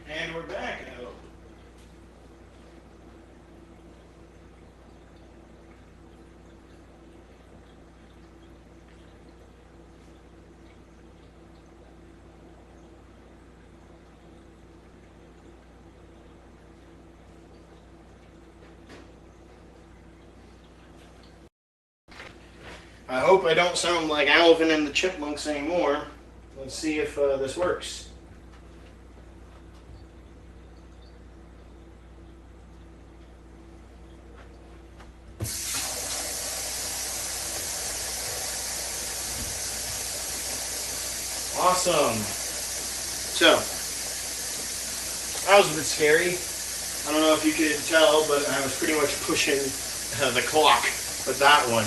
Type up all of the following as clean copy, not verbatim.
And we're back. I hope I don't sound like Alvin and the Chipmunks anymore. Let's see if this works. Awesome. So, that was a bit scary. I don't know if you could tell, but I was pretty much pushing the clock with that one.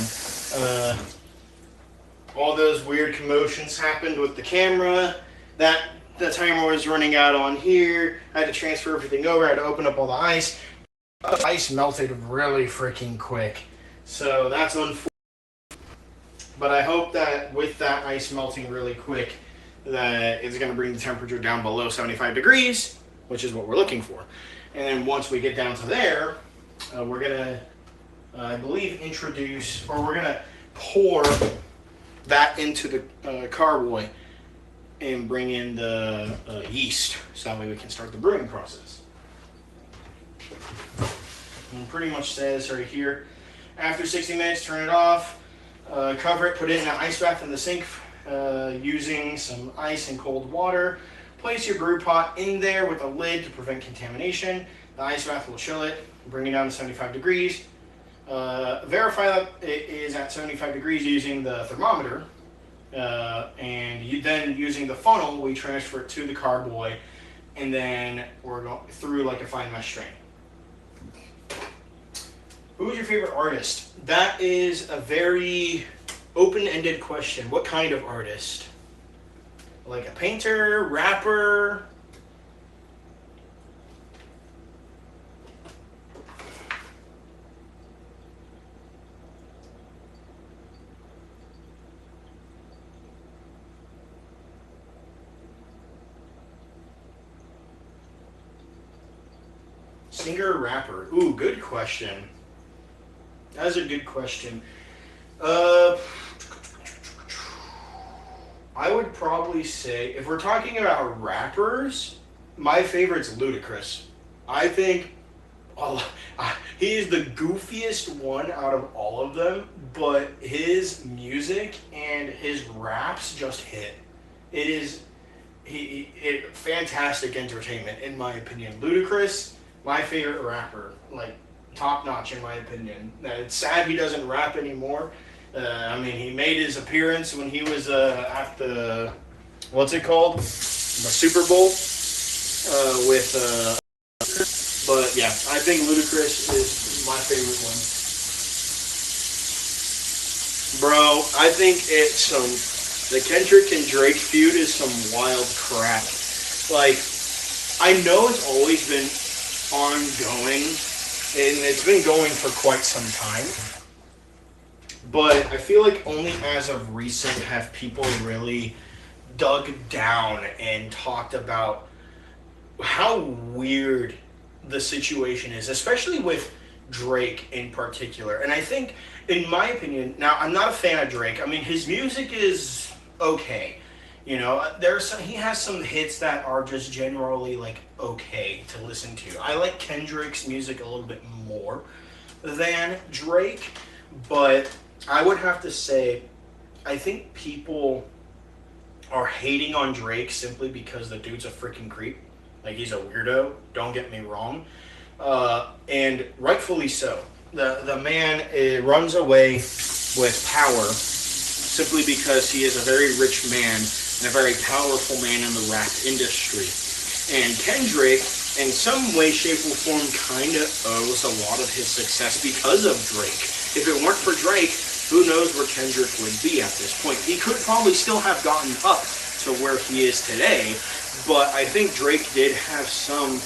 All those weird commotions happened with the camera. That the timer was running out on here. I had to transfer everything over. I had to open up all the ice. The ice melted really freaking quick. So that's unfortunate. But I hope that with that ice melting really quick, that it's going to bring the temperature down below 75 degrees, which is what we're looking for. And then once we get down to there, we're going to, I believe, introduce, or we're going to pour that into the carboy and bring in the yeast, so that way we can start the brewing process. And it pretty much says right here, after 60 minutes, turn it off, cover it, put it in an ice bath in the sink using some ice and cold water. Place your brew pot in there with a lid to prevent contamination. The ice bath will chill it, bring it down to 75 degrees. Verify that it is at 75 degrees using the thermometer, and then using the funnel, we transfer it to the carboy, and then we're going through like a fine mesh strain. Who is your favorite artist? That is a very open-ended question. What kind of artist? Like a painter, rapper? Singer or rapper? Ooh, good question. That's a good question. I would probably say, if we're talking about rappers, my favorite's Ludacris. I think he is the goofiest one out of all of them, but his music and his raps just hit. It is fantastic entertainment, in my opinion. Ludacris, my favorite rapper, like top notch in my opinion. It's sad he doesn't rap anymore. I mean, he made his appearance when he was at the, what's it called? The Super Bowl with, but yeah, I think Ludacris is my favorite one. Bro, I think it's the Kendrick and Drake feud is some wild crap. Like, I know it's always been ongoing, and it's been going for quite some time. But I feel like only as of recent have people really dug down and talked about how weird the situation is, especially with Drake in particular. And I think, in my opinion, now I'm not a fan of Drake. I mean, his music is okay. You know, he has some hits that are just generally like okay to listen to. I like Kendrick's music a little bit more than Drake, but I would have to say, I think people are hating on Drake simply because the dude's a freaking creep. Like, he's a weirdo, don't get me wrong. And rightfully so. The man runs away with power simply because he is a very rich man and a very powerful man in the rap industry. And Kendrick, in some way, shape, or form, kind of owes a lot of his success because of Drake. If it weren't for Drake, who knows where Kendrick would be at this point. He could probably still have gotten up to where he is today, but I think Drake did have some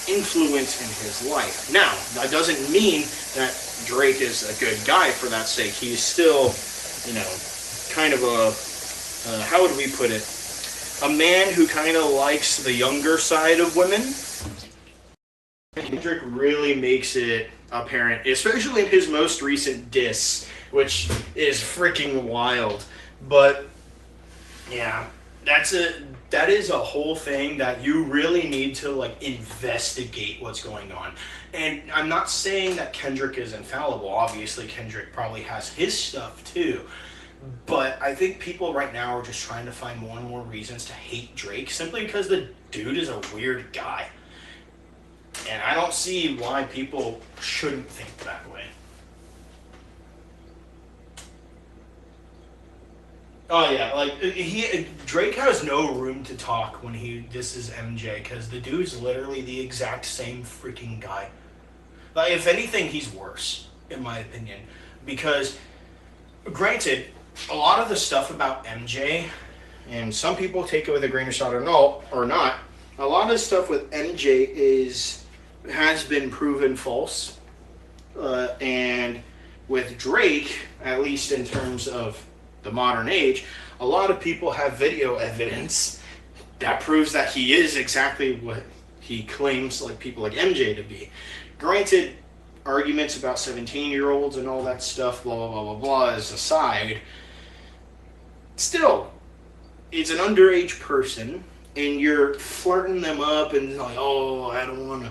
influence in his life. Now, that doesn't mean that Drake is a good guy for that sake. He's still, you know, kind of a, how would we put it? a man who kind of likes the younger side of women, Kendrick really makes it apparent, especially in his most recent diss, which is freaking wild. But yeah, that is a whole thing that you really need to like investigate what's going on. And I'm not saying that Kendrick is infallible. Obviously, Kendrick probably has his stuff too. But I think people right now are just trying to find more and more reasons to hate Drake simply because the dude is a weird guy. And I don't see why people shouldn't think that way. Oh yeah, like he Drake has no room to talk when he disses MJ because the dude's literally the exact same freaking guy. Like if anything, he's worse in my opinion because granted, a lot of the stuff about MJ, and some people take it with a grain of salt or no or not. A lot of stuff with MJ is has been proven false, and with Drake, at least in terms of the modern age, a lot of people have video evidence that proves that he is exactly what he claims like people like MJ to be. Granted, arguments about 17-year-olds and all that stuff, blah, blah, blah, blah, blah, is aside, still, it's an underage person, and you're flirting them up and like, oh, I don't want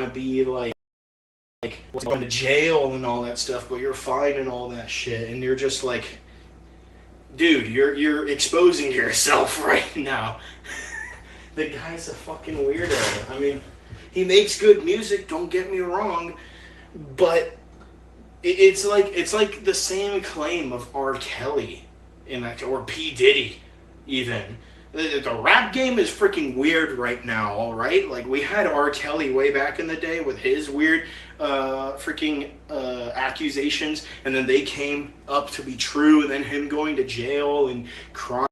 to be like going to jail and all that stuff, but you're fine and all that shit, and you're just like, dude, you're exposing yourself right now. The guy's a fucking weirdo. I mean, he makes good music. Don't get me wrong, but it's like the same claim of R. Kelly in that, or P Diddy, even. The rap game is freaking weird right now. All right, like we had R. Kelly way back in the day with his weird, freaking accusations, and then they came up to be true, and then him going to jail and crying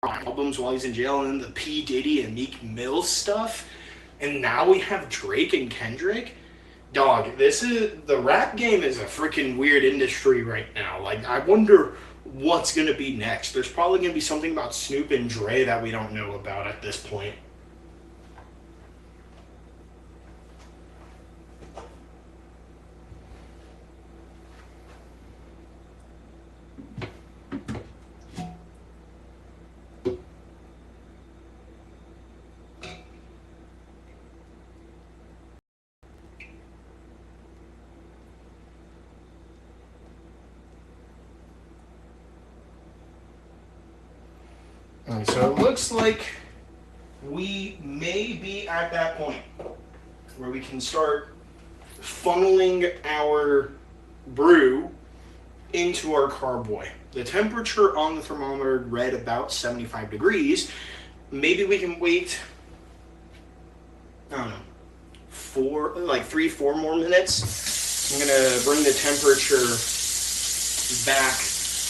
albums while he's in jail, and then the P Diddy and Meek Mill stuff, and now we have Drake and Kendrick. Dog, this is the rap game is a freaking weird industry right now. Like, I wonder what's gonna be next. There's probably gonna be something about Snoop and Dre that we don't know about at this point. And so it looks like we may be at that point where we can start funneling our brew into our carboy. The temperature on the thermometer read about 75 degrees. Maybe we can wait, I don't know, like 3, 4 more minutes. I'm gonna bring the temperature back,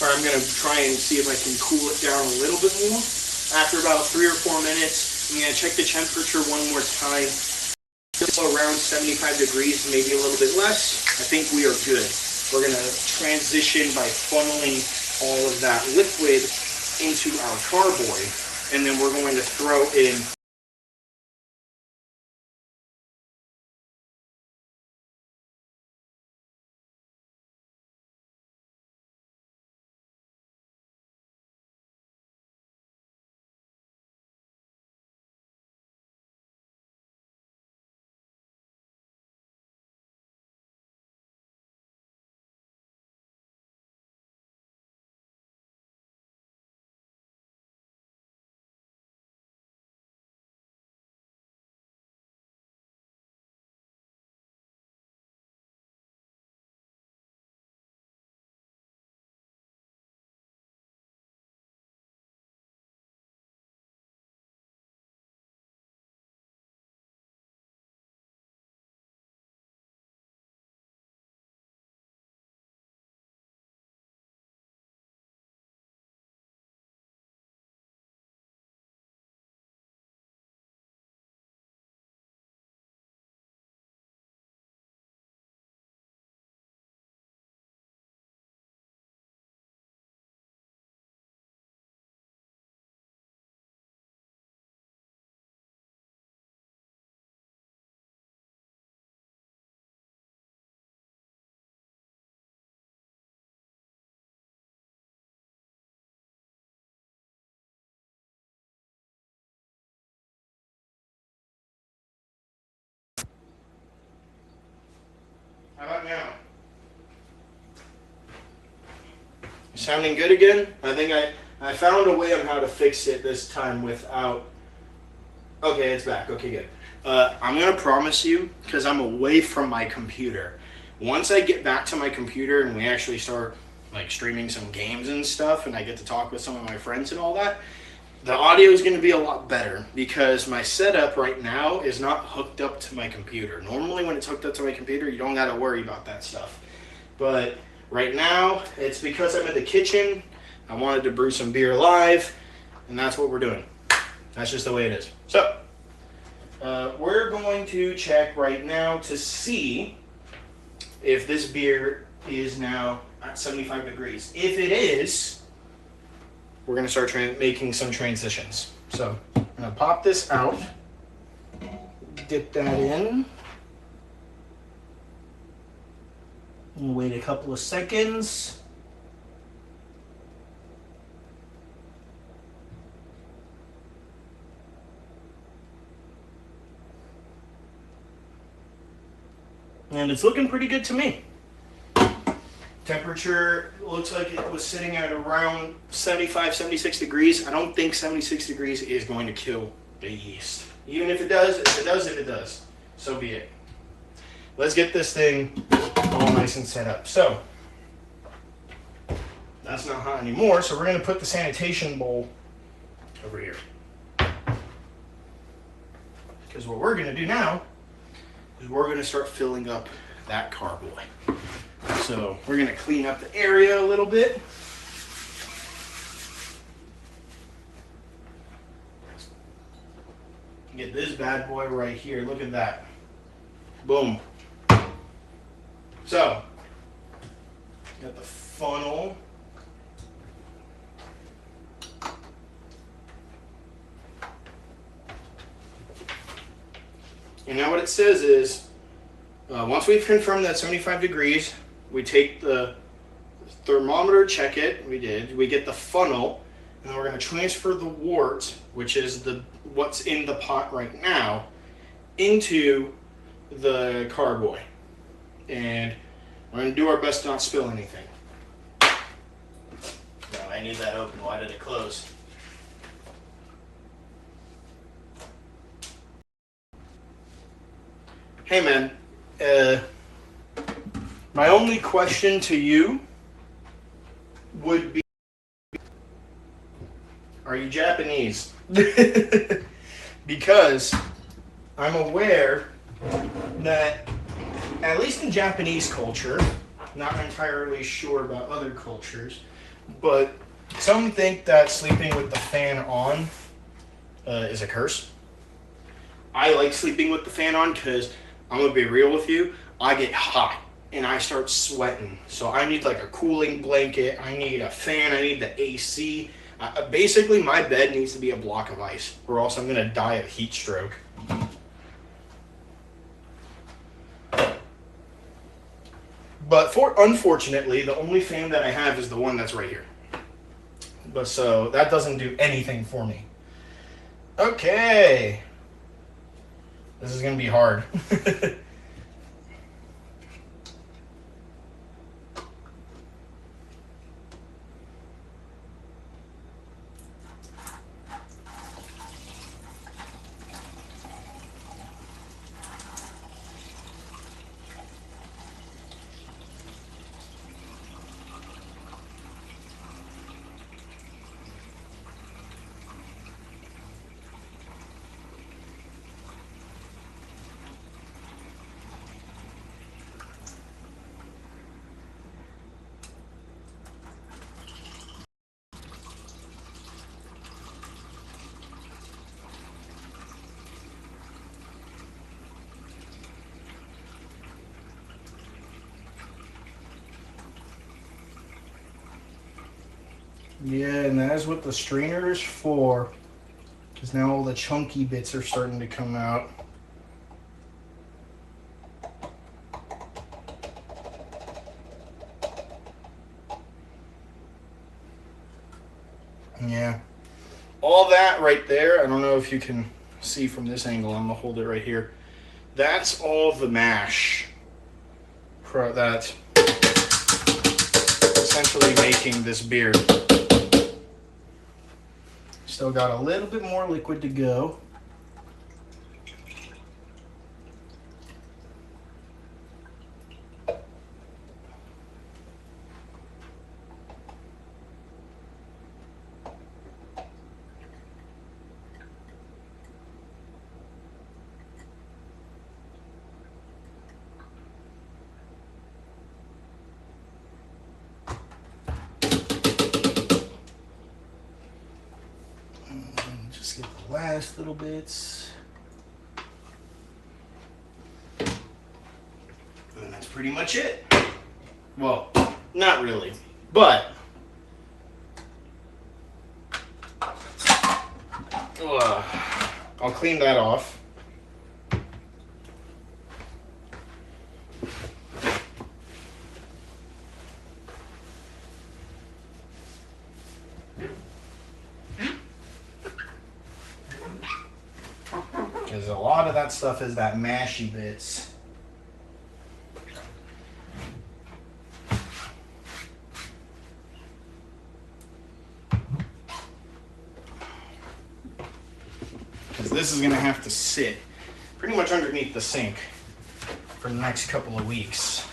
or I'm gonna try and see if I can cool it down a little bit more. After about 3 or 4 minutes, I'm gonna check the temperature one more time. Still around 75 degrees, maybe a little bit less. I think we are good. We're gonna transition by funneling all of that liquid into our carboy, and then we're going to throw in Sounding good again? I think I found a way on how to fix it this time without... Okay, it's back. Okay, good. I'm going to promise you, because I'm away from my computer, once I get back to my computer and we actually start like streaming some games and stuff and I get to talk with some of my friends and all that, the audio is going to be a lot better because my setup right now is not hooked up to my computer. Normally when it's hooked up to my computer, you don't got to worry about that stuff. But right now, it's because I'm in the kitchen. I wanted to brew some beer live, and that's what we're doing. That's just the way it is. So, we're going to check right now to see if this beer is now at 75 degrees. If it is, we're going to start making some transitions. So, I'm going to pop this out, dip that in, and wait a couple of seconds. And it's looking pretty good to me. Temperature looks like it was sitting at around 75, 76 degrees. I don't think 76 degrees is going to kill the yeast. Even if it does, so be it. Let's get this thing all nice and set up. So, that's not hot anymore, so we're going to put the sanitation bowl over here. Because what we're going to do now is we're going to start filling up that carboy. So we're going to clean up the area a little bit. Get this bad boy right here. Look at that. Boom. So, got the funnel. And now what it says is, once we've confirmed that 75 degrees, we take the thermometer, check it, we did, we get the funnel, and then we're going to transfer the wort, which is what's in the pot right now, into the carboy. And we're going to do our best to not spill anything. No, I need that open. Why did it close? Hey man, my only question to you would be, are you Japanese? Because I'm aware that, at least in Japanese culture, not entirely sure about other cultures, but some think that sleeping with the fan on is a curse. I like sleeping with the fan on because, I'm going to be real with you, I get hot and I start sweating. So I need like a cooling blanket, I need a fan, I need the AC. Basically, my bed needs to be a block of ice, or else I'm going to die of heat stroke. But unfortunately, the only fan that I have is the one that's right here. But so that doesn't do anything for me. Okay. This is going to be hard. Yeah, and that is what the strainer is for. Because now all the chunky bits are starting to come out. Yeah. All that right there, I don't know if you can see from this angle, I'm going to hold it right here. That's all the mash that's essentially making this beer. Still got a little bit more liquid to go. Just get the last little bits. And that's pretty much it. Well, not really, but I'll clean that off. Because a lot of that stuff is that mashy bits. Because this is going to have to sit pretty much underneath the sink for the next couple of weeks.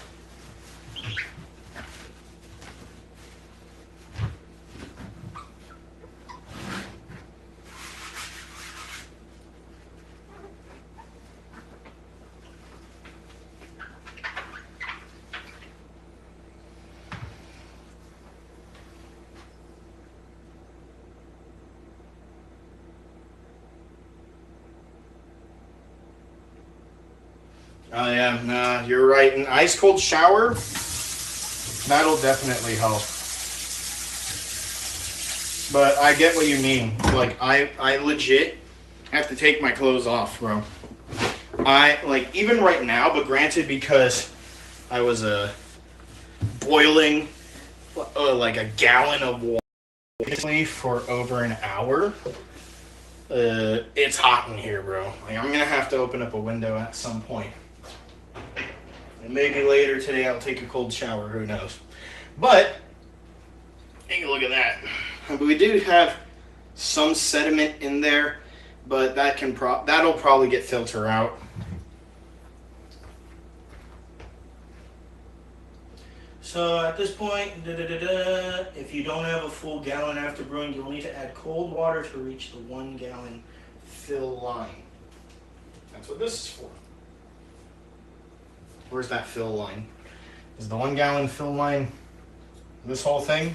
Oh yeah, nah, you're right. An ice cold shower, that'll definitely help. But I get what you mean. Like I legit have to take my clothes off, bro. I like even right now, but granted because I was boiling like a gallon of water for over an hour. It's hot in here, bro. Like I'm gonna have to open up a window at some point. And maybe later today I'll take a cold shower, who knows. But, take a look at that. We do have some sediment in there, but that that'll probably get filtered out. So at this point, if you don't have a full gallon after brewing, you'll need to add cold water to reach the 1 gallon fill line. That's what this is for. Where's that fill line? Is the 1 gallon fill line this whole thing?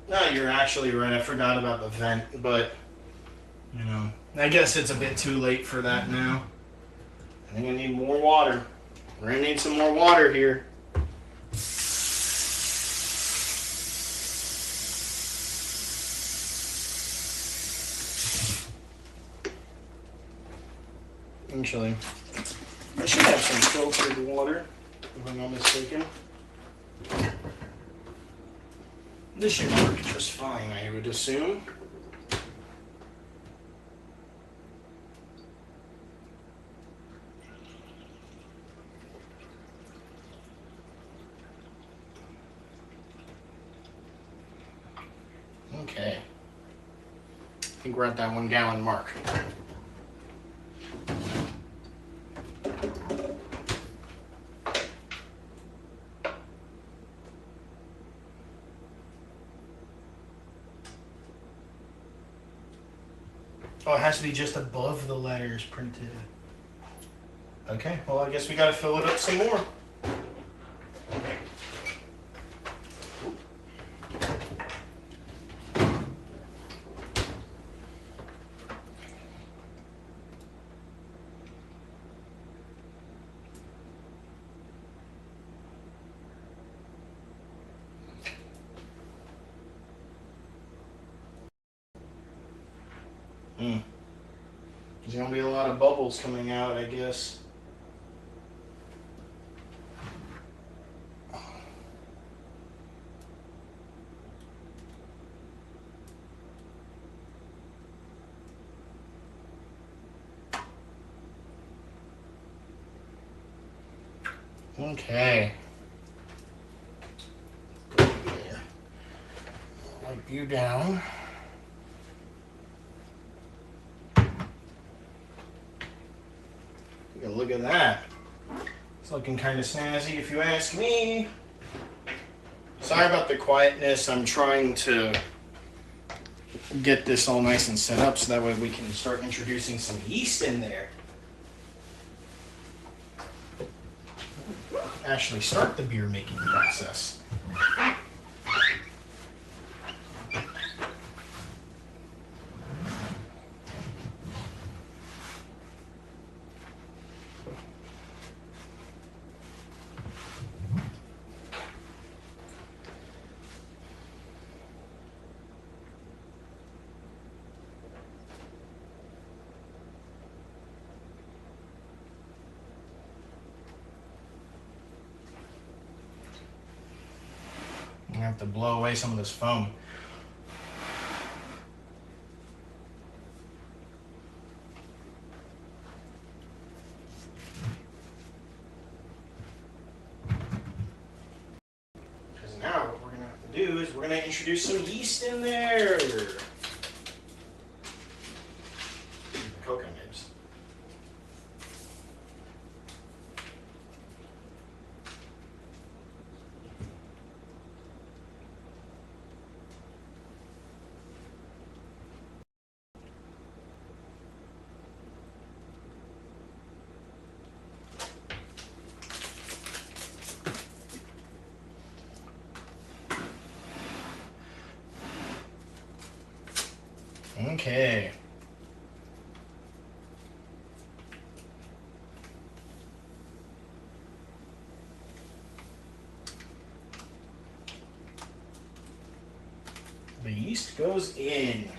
No, you're actually right. I forgot about the vent, but, you know, I guess it's a bit too late for that now. I think I need more water. We're going to need some more water here. Actually, I should have some filtered water, if I'm not mistaken. This should work just fine, I would assume. Okay. I think we're at that 1 gallon mark. Oh, it has to be just above the letters printed. Okay, well, I guess we gotta fill it up some more. gonna be a lot of bubbles coming out, I guess. Okay. Go here. Wipe you down. Look at that. It's looking kind of snazzy if you ask me. Sorry about the quietness. I'm trying to get this all nice and set up so that way we can start introducing some yeast in there. Actually start the beer making process. I have to blow away some of this foam. Because now what we're going to have to do is we're going to introduce some yeast in there. Coconut nibs. Okay. The yeast goes in.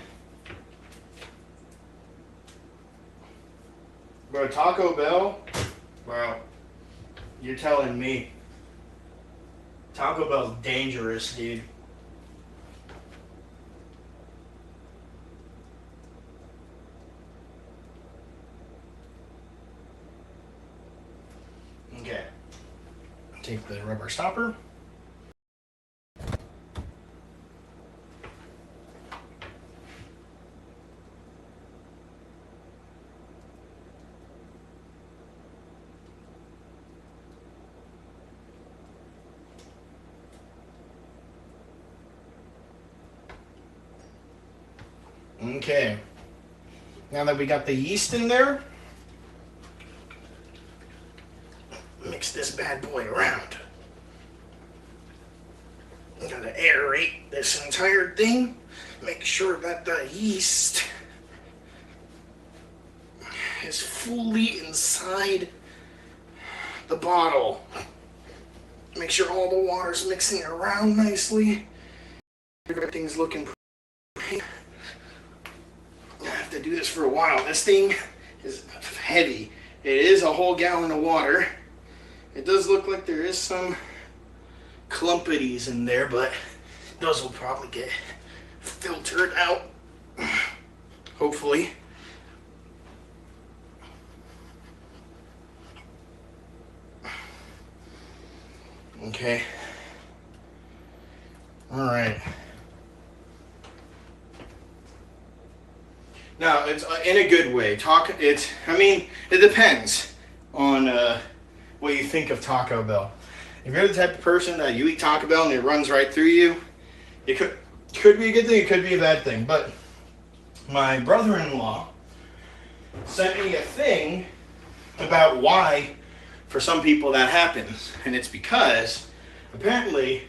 Bro, Taco Bell? Bro, you're telling me. Taco Bell's dangerous, dude. Okay. Take the rubber stopper. Okay. Now that we got the yeast in there, mix this bad boy around. I'm gonna aerate this entire thing. Make sure that the yeast is fully inside the bottle. Make sure all the water's mixing around nicely. Everything's looking pretty. I have to do this for a while. This thing is heavy. It is a whole gallon of water. It does look like there is some clumpities in there, but those will probably get filtered out, hopefully. Okay. All right. Now, it's in a good way. It depends on what you think of Taco Bell. If you're the type of person that you eat Taco Bell and it runs right through you, it could be a good thing, it could be a bad thing. But my brother-in-law sent me a thing about why, for some people, that happens. And it's because, apparently,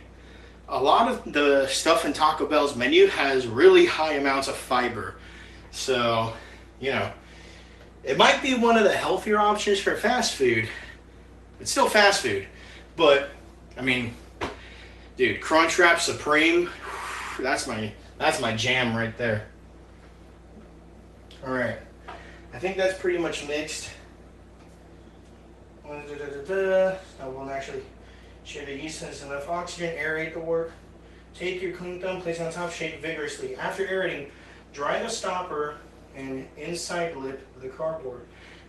a lot of the stuff in Taco Bell's menu has really high amounts of fiber. So, it might be one of the healthier options for fast food. It's still fast food. But, dude, Crunchwrap Supreme, that's my jam right there. All right. I think that's pretty much mixed. I will actually shake the yeast has enough oxygen, aerate the work. Take your clean thumb, place it on top, shake vigorously. After aerating, dry the stopper and inside lip of the cardboard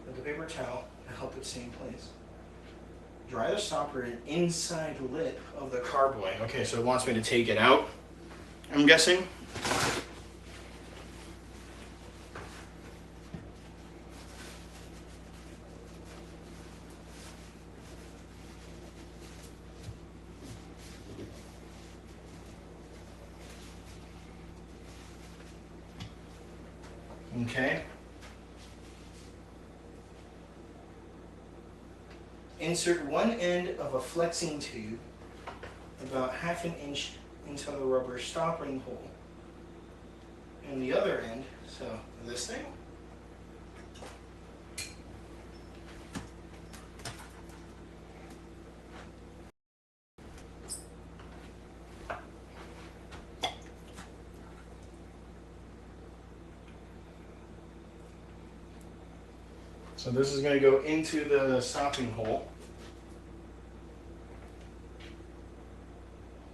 with a paper towel to help it stay in place. Dry the stopper and inside lip of the cardboard. Okay, so it wants me to take it out, I'm guessing. Okay. Insert one end of a flexing tube about 1/2 inch into the rubber stopping hole. And the other end, so this thing. So this is going to go into the stopping hole.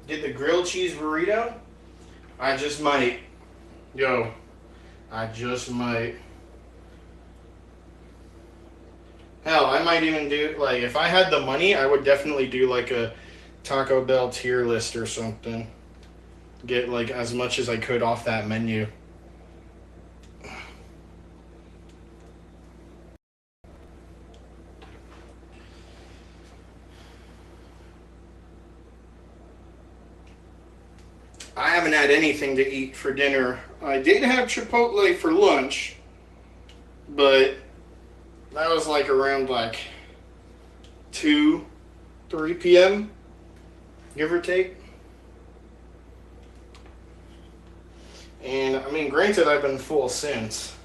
Get the grilled cheese burrito? I just might. Yo, I just might. Hell, I might even do, like, if I had the money, I would definitely do like a Taco Bell tier list or something. Get like as much as I could off that menu. I haven't had anything to eat for dinner. I did have Chipotle for lunch, but that was like around like 2, 3 p.m., give or take. And I mean, granted, I've been full since,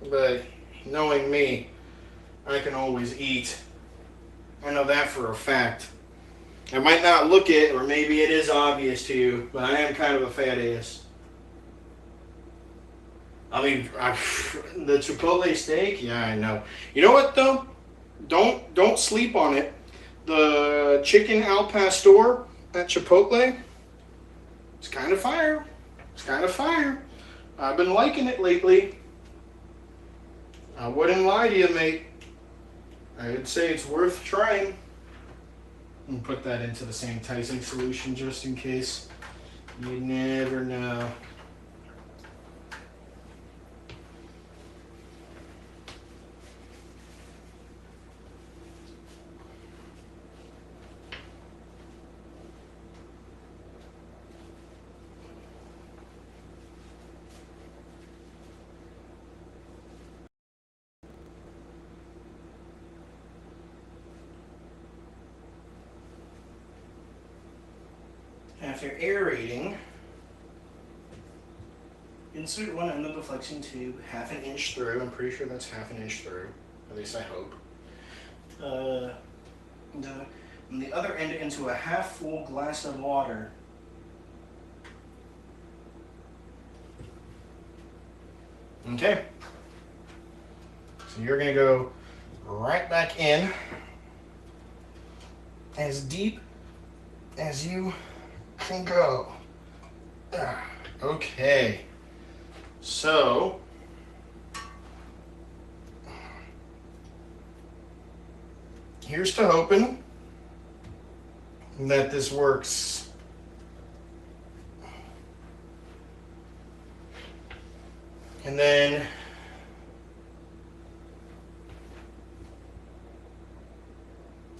but knowing me, I can always eat. I know that for a fact. I might not look it, or maybe it is obvious to you, but I am kind of a fat ass. I mean, the Chipotle steak, yeah, I know. You know what though? Don't sleep on it. The chicken al pastor at Chipotle, it's kind of fire. It's kind of fire. I've been liking it lately. I wouldn't lie to you, mate. I'd say it's worth trying. And put that into the sanitizing solution just in case. You never know. After aerating, insert one end of the flexing tube 1/2 inch through. I'm pretty sure that's 1/2 inch through. At least I hope. And the other end into a 1/2 full glass of water. Okay. So you're going to go right back in as deep as you can go. Okay. So here's to hoping that this works. And then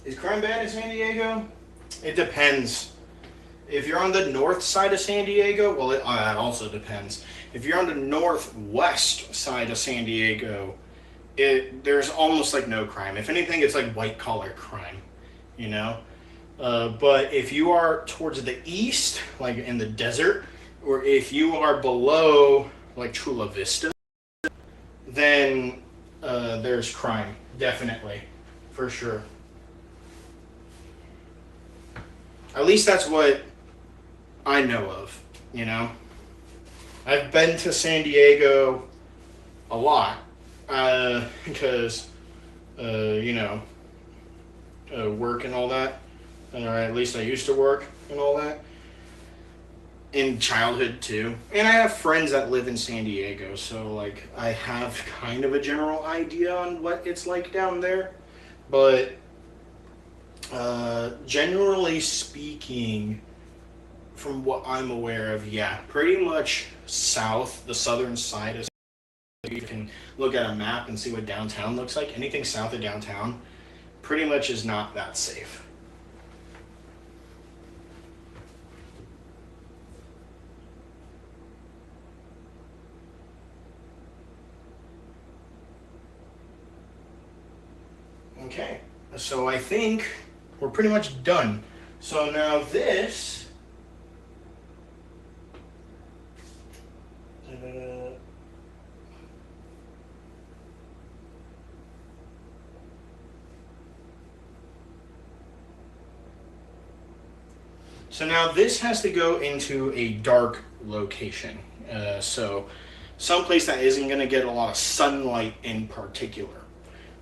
is crime bad in San Diego? It depends. If you're on the north side of San Diego, well, it also depends. If you're on the northwest side of San Diego, there's almost like no crime. If anything, it's like white collar crime, you know? But if you are towards the east, like in the desert, or if you are below like Chula Vista, then there's crime, definitely, for sure. At least that's what I know of, you know? I've been to San Diego a lot, because, you know, work and all that, or at least I used to work and all that. In childhood too. And I have friends that live in San Diego, so like I have kind of a general idea on what it's like down there. But generally speaking, from what I'm aware of, yeah, pretty much south, the southern side is. You can look at a map and see what downtown looks like. Anything south of downtown pretty much is not that safe. Okay, so I think we're pretty much done. So now this, so now this has to go into a dark location. So someplace that isn't going to get a lot of sunlight in particular.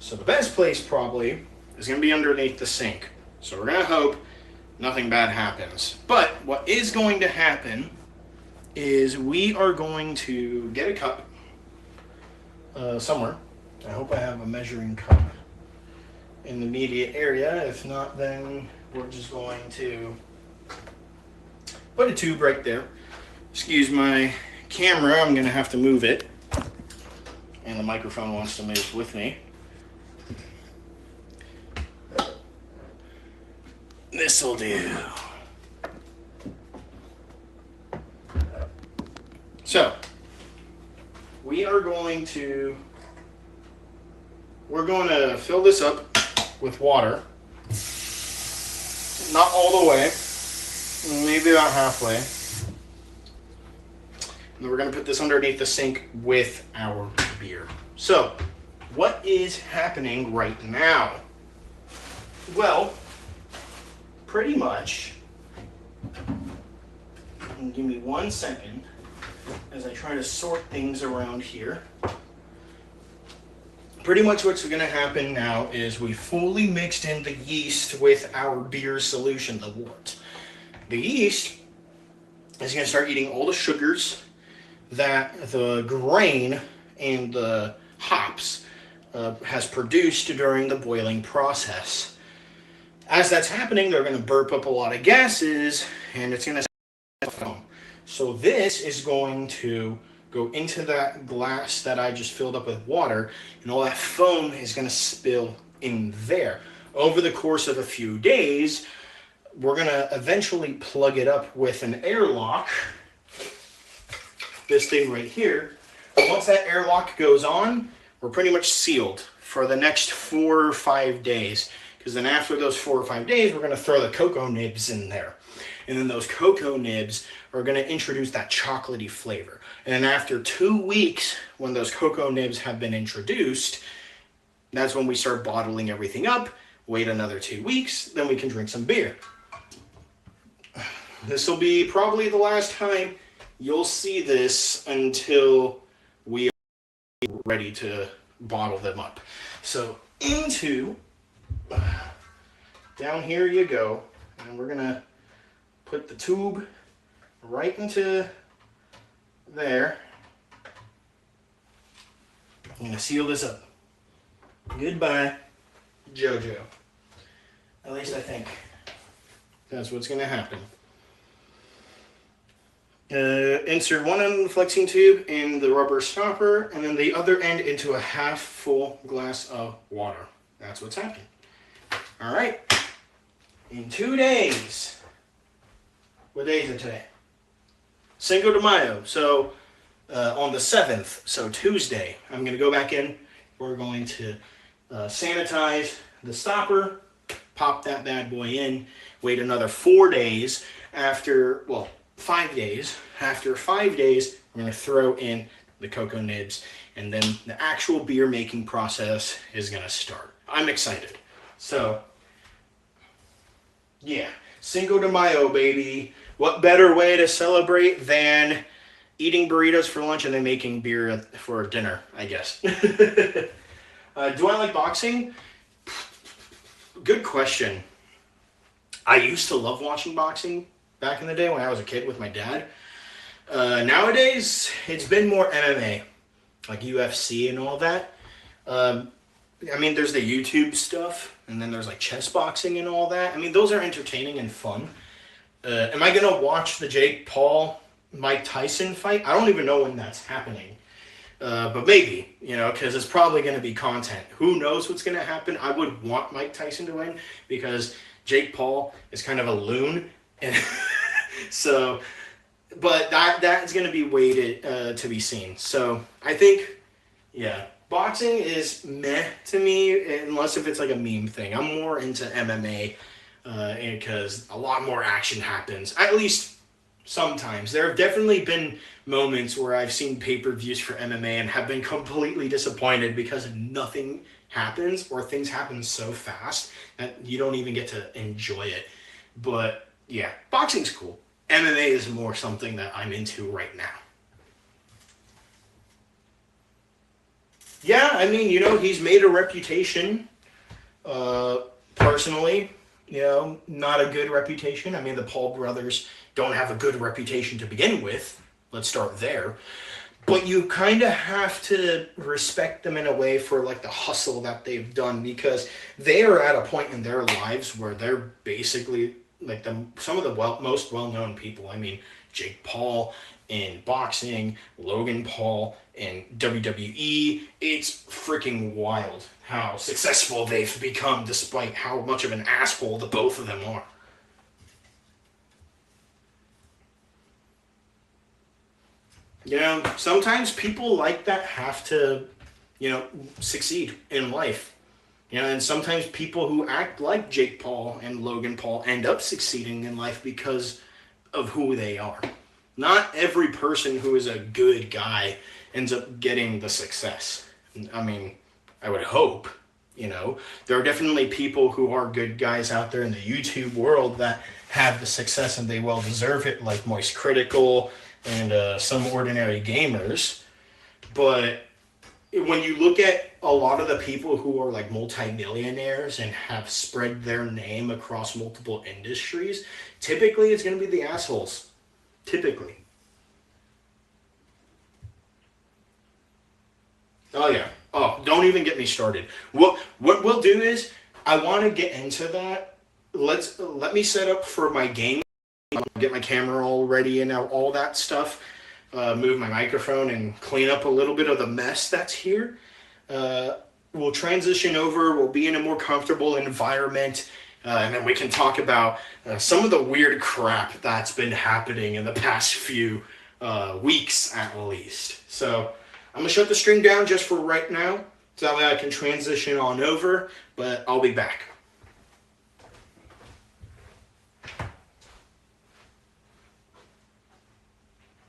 So the best place probably is going to be underneath the sink. So we're going to hope nothing bad happens. But what is going to happen is we are going to get a cup somewhere. I hope I have a measuring cup in the immediate area. If not, then we're just going to put a tube right there. Excuse my camera, I'm going to have to move it. And the microphone wants to move with me. This'll do. So, we're going to fill this up with water. Not all the way, maybe about halfway. And then we're going to put this underneath the sink with our beer. So, what is happening right now? Well, pretty much, and give me 1 second as I try to sort things around here. Pretty much what's going to happen now is we fully mixed in the yeast with our beer solution, the wort. The yeast is going to start eating all the sugars that the grain and the hops has produced during the boiling process. As that's happening, they're going to burp up a lot of gases, and it's going to foam. So this is going to go into that glass that I just filled up with water, and all that foam is going to spill in there. Over the course of a few days, we're going to eventually plug it up with an airlock. This thing right here. Once that airlock goes on, we're pretty much sealed for the next 4 or 5 days. Because then after those 4 or 5 days, we're going to throw the cocoa nibs in there. And then those cocoa nibs are going to introduce that chocolatey flavor. And then after 2 weeks, when those cocoa nibs have been introduced, that's when we start bottling everything up. Wait another 2 weeks, then we can drink some beer. This will be probably the last time you'll see this until we are ready to bottle them up. So down here you go, and we're gonna put the tube right into there. I'm gonna seal this up. Goodbye, JoJo. At least I think that's what's gonna happen. Insert one end of the flexing tube in the rubber stopper, and then the other end into a half full glass of water. That's what's happening. All right. In 2 days. What day is it today? Cinco de Mayo. So on the 7th, so Tuesday, I'm going to go back in. We're going to sanitize the stopper, pop that bad boy in, wait another 4 days. 5 days. After 5 days, we're going to throw in the cocoa nibs, and then the actual beer making process is going to start. I'm excited. So, yeah, Cinco de Mayo, baby. What better way to celebrate than eating burritos for lunch and then making beer for dinner, I guess. Do I like boxing? Good question. I used to love watching boxing back in the day when I was a kid with my dad. Nowadays, it's been more MMA, like UFC and all that. Um, I mean, there's the YouTube stuff, and then there's like chess boxing and all that. I mean, those are entertaining and fun. Am I gonna watch the Jake Paul Mike Tyson fight? I don't even know when that's happening. But maybe, because it's probably going to be content. Who knows what's going to happen? I would want Mike Tyson to win because Jake Paul is kind of a loon, and so. But that's going to be waited to be seen. So I think, yeah, boxing is meh to me unless if it's like a meme thing. I'm more into MMA because a lot more action happens. At least sometimes. There have definitely been moments where I've seen pay-per-views for MMA and have been completely disappointed because nothing happens or things happen so fast that you don't even get to enjoy it. But yeah, boxing's cool. MMA is more something that I'm into right now. Yeah, I mean, he's made a reputation. Personally, not a good reputation. I mean, the Paul brothers don't have a good reputation to begin with. Let's start there. But you kind of have to respect them in a way for like the hustle that they've done because they are at a point in their lives where they're basically like some of the most well-known people. I mean, Jake Paul in boxing, Logan Paul in WWE. It's freaking wild how successful they've become despite how much of an asshole the both of them are. Sometimes people like that have to, succeed in life. And sometimes people who act like Jake Paul and Logan Paul end up succeeding in life because of who they are. Not every person who is a good guy ends up getting the success. I mean, I would hope, There are definitely people who are good guys out there in the YouTube world that have the success and they well deserve it, like Moist Critical and some ordinary gamers. But when you look at a lot of the people who are like multimillionaires and have spread their name across multiple industries, typically it's going to be the assholes. Typically. Oh yeah. Oh, don't even get me started. What we'll do is I want to get into that. Let me set up for my game. Get my camera all ready and all that stuff. Move my microphone and clean up a little bit of the mess that's here. We'll transition over. We'll be in a more comfortable environment. And then we can talk about some of the weird crap that's been happening in the past few weeks at least. So I'm going to shut the stream down just for right now. So that way I can transition on over. But I'll be back.